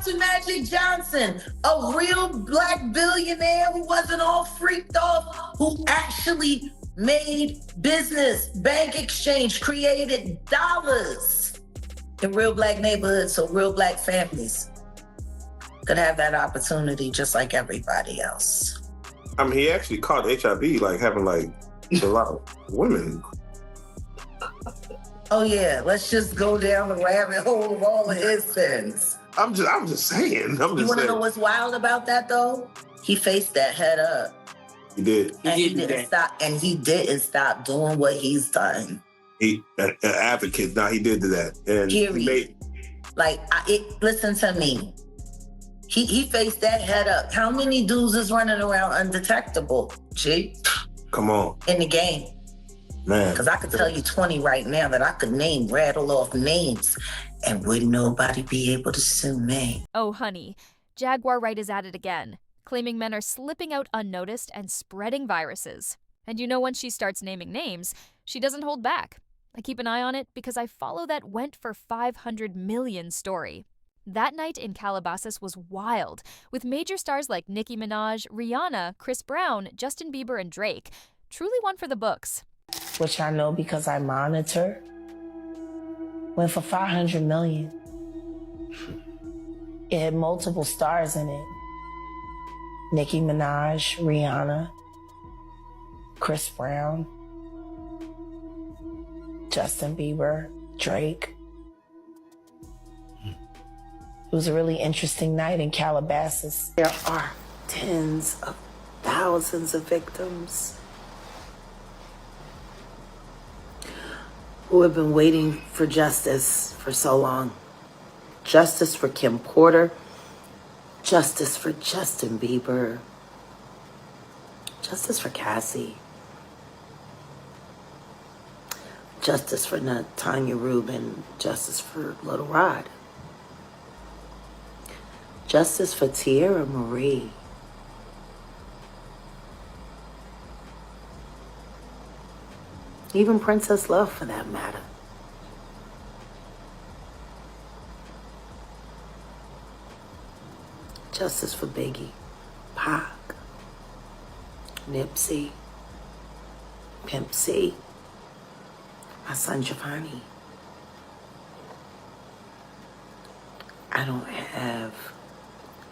out to Magic Johnson, a real black billionaire who wasn't all freaked off, who actually made business, bank exchange, created dollars in real black neighborhoods so real black families could have that opportunity just like everybody else. I mean, he actually caught HIV, like having like a lot of women. Oh yeah, let's just go down the rabbit hole of all of his sins. I'm just saying. You want to know what's wild about that though? He faced that head up. He did. And he didn't stop. And he didn't stop doing what he's done. An advocate. Now he did do that. And period. Listen to me. He faced that head up. How many dudes is running around undetectable? G. Come on. In the game. Man. Because I could tell you 20 right now that I could rattle off names, and would nobody be able to sue me? Oh, honey. Jaguar Wright is at it again, claiming men are slipping out unnoticed and spreading viruses. And you know, when she starts naming names, she doesn't hold back. I keep an eye on it because I follow that went for 500 million story. That night in Calabasas was wild, with major stars like Nicki Minaj, Rihanna, Chris Brown, Justin Bieber, and Drake. Truly one for the books. Which I know because I monitor, went for 500 million. It had multiple stars in it. Nicki Minaj, Rihanna, Chris Brown, Justin Bieber, Drake. It was a really interesting night in Calabasas. There are tens of thousands of victims who have been waiting for justice for so long. Justice for Kim Porter, justice for Justin Bieber, justice for Cassie, justice for Tanya Rubin, justice for Little Rod, justice for Tierra Marie. Even Princess Love, for that matter. Justice for Biggie, Pac, Nipsey, Pimp C, my son Giovanni. I don't have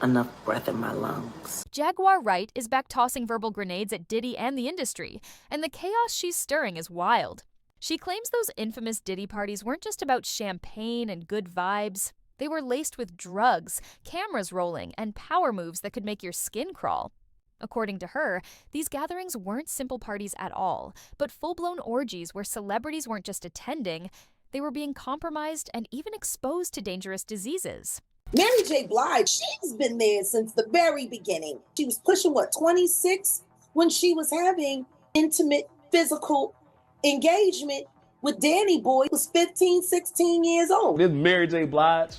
enough breath in my lungs. Jaguar Wright is back tossing verbal grenades at Diddy and the industry, and the chaos she's stirring is wild. She claims those infamous Diddy parties weren't just about champagne and good vibes. They were laced with drugs, cameras rolling, and power moves that could make your skin crawl. According to her, these gatherings weren't simple parties at all, but full-blown orgies where celebrities weren't just attending, they were being compromised and even exposed to dangerous diseases. Mary J. Blige, she's been there since the very beginning. She was pushing, 26 when she was having intimate physical engagement with Danny Boy, who was 15, 16 years old. This Mary J. Blige,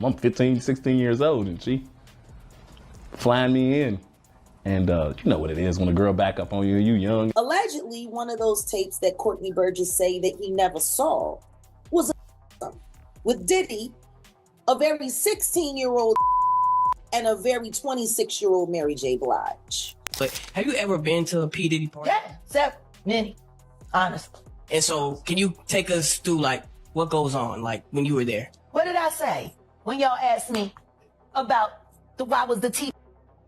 I'm 15, 16 years old, and she flying me in. And you know what it is when a girl back up on you and you young. Allegedly, one of those tapes that Courtney Burgess say that he never saw was with Diddy, a very 16-year-old and a very 26-year-old Mary J. Blige. But have you ever been to a P. Diddy party? Yeah, many, honestly. And so can you take us through like what goes on like when you were there? What did I say when y'all asked me about why was the T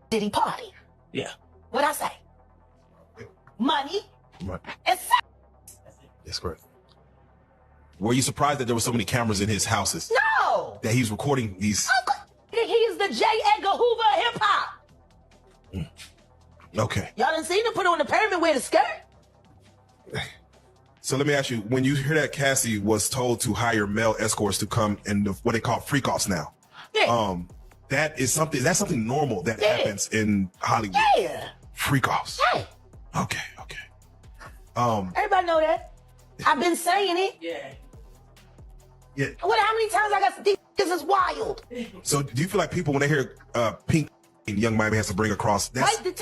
Diddy party? Yeah. What'd I say? Money Right. and sex. That's correct. Were you surprised that there were so many cameras in his houses? No! That he was recording these? He is the J. Edgar Hoover of hip-hop. Okay. Y'all done seen him put on the pyramid with a skirt? So let me ask you, when you hear that Cassie was told to hire male escorts to come and what they call freak-offs now, Yeah. that's something normal that happens in Hollywood. Yeah. Freak-offs. Hey. Okay. Everybody know that. I've been saying it. Yeah. Yeah. How many times I got this is wild. So do you feel like people, when they hear Pink and Young Miami has to bring across, that's... Right,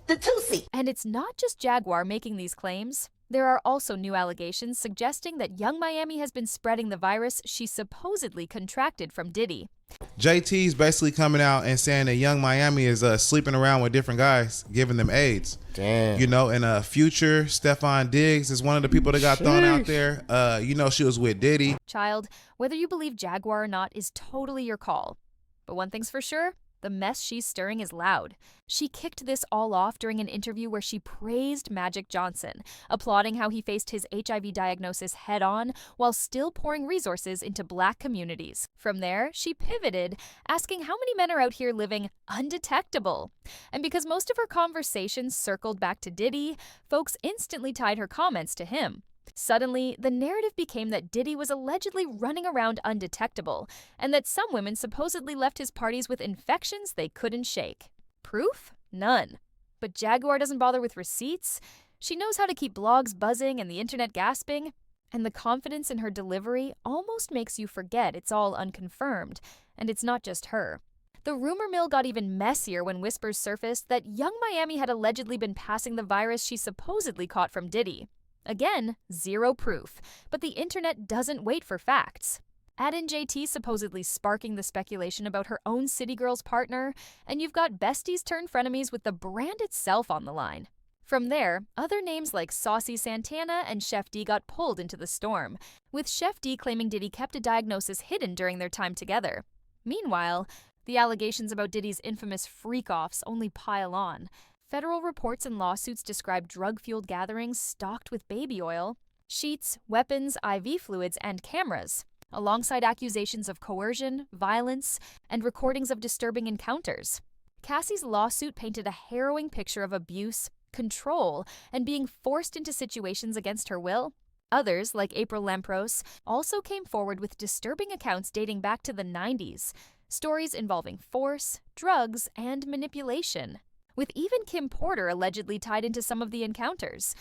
the two-seat. And it's not just Jaguar making these claims. There are also new allegations suggesting that Young Miami has been spreading the virus she supposedly contracted from Diddy. JT's basically coming out and saying that Young Miami is sleeping around with different guys, giving them AIDS. Damn. You know, and Future, Stephon Diggs is one of the people that got thrown out there. You know, she was with Diddy. Child, whether you believe Jaguar or not is totally your call. But one thing's for sure, the mess she's stirring is loud. She kicked this all off during an interview where she praised Magic Johnson, applauding how he faced his HIV diagnosis head-on while still pouring resources into Black communities. From there, she pivoted, asking how many men are out here living undetectable. And because most of her conversations circled back to Diddy, folks instantly tied her comments to him. Suddenly, the narrative became that Diddy was allegedly running around undetectable, and that some women supposedly left his parties with infections they couldn't shake. Proof? None. But Jaguar doesn't bother with receipts. She knows how to keep blogs buzzing and the internet gasping, and the confidence in her delivery almost makes you forget it's all unconfirmed, and it's not just her. The rumor mill got even messier when whispers surfaced that Young Miami had allegedly been passing the virus she supposedly caught from Diddy. Again, zero proof, but the internet doesn't wait for facts. Add in JT supposedly sparking the speculation about her own City Girls partner, and you've got besties turned frenemies with the brand itself on the line. From there, other names like Saucy Santana and Chef D got pulled into the storm, with Chef D claiming Diddy kept a diagnosis hidden during their time together. Meanwhile, the allegations about Diddy's infamous freak-offs only pile on. Federal reports and lawsuits describe drug-fueled gatherings stocked with baby oil, sheets, weapons, IV fluids, and cameras, alongside accusations of coercion, violence, and recordings of disturbing encounters. Cassie's lawsuit painted a harrowing picture of abuse, control, and being forced into situations against her will. Others, like April Lampros, also came forward with disturbing accounts dating back to the 90s, stories involving force, drugs, and manipulation, with even Kim Porter allegedly tied into some of the encounters.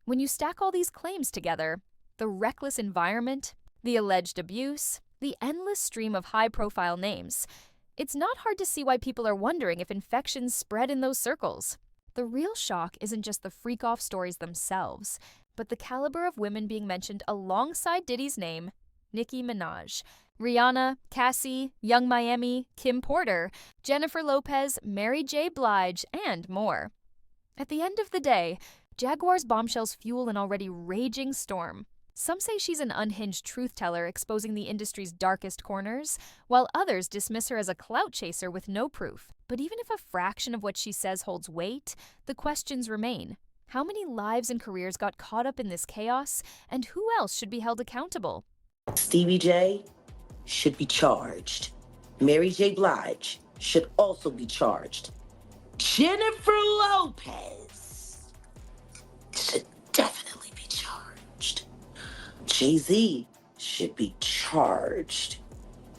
When you stack all these claims together, the reckless environment, the alleged abuse, the endless stream of high-profile names, it's not hard to see why people are wondering if infections spread in those circles. The real shock isn't just the freak-off stories themselves, but the caliber of women being mentioned alongside Diddy's name: Nicki Minaj, Rihanna, Cassie, Young Miami, Kim Porter, Jennifer Lopez, Mary J. Blige, and more. At the end of the day, Jaguar's bombshells fuel an already raging storm. Some say she's an unhinged truth-teller exposing the industry's darkest corners, while others dismiss her as a clout chaser with no proof. But even if a fraction of what she says holds weight, the questions remain. How many lives and careers got caught up in this chaos, and who else should be held accountable? Stevie J should be charged. Mary J. Blige should also be charged. Jennifer Lopez should definitely be charged. Jay-Z should be charged.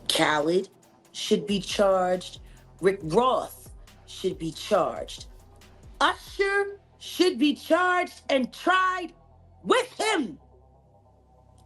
Khaled should be charged. Rick Ross should be charged. Usher should be charged and tried with him.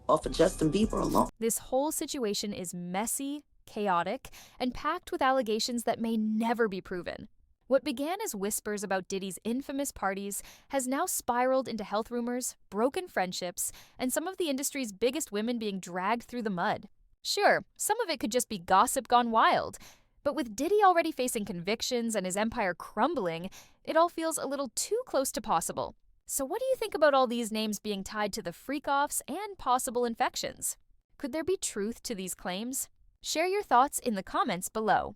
Off of Justin Bieber alone. This whole situation is messy, chaotic, and packed with allegations that may never be proven. What began as whispers about Diddy's infamous parties has now spiraled into health rumors, broken friendships, and some of the industry's biggest women being dragged through the mud. Sure, some of it could just be gossip gone wild, but with Diddy already facing convictions and his empire crumbling, it all feels a little too close to possible. So what do you think about all these names being tied to the freak-offs and possible infections? Could there be truth to these claims? Share your thoughts in the comments below.